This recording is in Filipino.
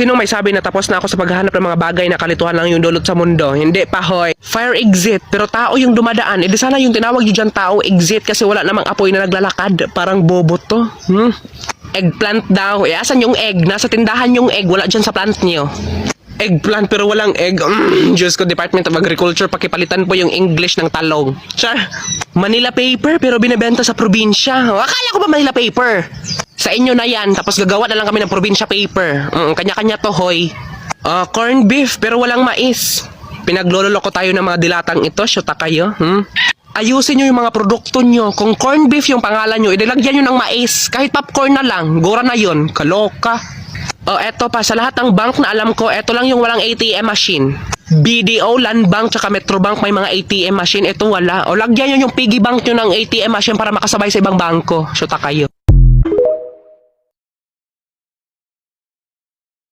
Sinong may sabi na tapos na ako sa paghahanap ng mga bagay na kalituhan lang yung dulot sa mundo? Hindi pa, hoy. Fire exit, pero tao yung dumadaan. Di sana yung tinawag nyo dyan tao exit kasi wala namang apoy na naglalakad. Parang bobo to. Eggplant daw. Asan yung egg? Nasa tindahan yung egg. Wala dyan sa plant nyo. Eggplant pero walang egg. Diyos ko, Department of Agriculture, pakipalitan po yung English ng talong. Char. Manila paper pero binebenta sa probinsya. Akala ko ba Manila paper? Sa inyo na yan, tapos gagawa na lang kami ng probinsya paper. Kanya-kanya to, hoy. Corn beef pero walang mais. Pinagloloko tayo ng mga dilatang ito, syuta kayo. Ayusin nyo yung mga produkto nyo. Kung corn beef yung pangalan nyo, idilagyan nyo ng mais. Kahit popcorn na lang, gura na yon. Kaloka. Eto pa, sa lahat ng bank na alam ko, eto lang yung walang ATM machine. BDO, Land Bank, tsaka Metrobank may mga ATM machine. Ito wala. O lagyan nyo yung piggy bank nyo ng ATM machine para makasabay sa ibang bangko. Syuta kayo.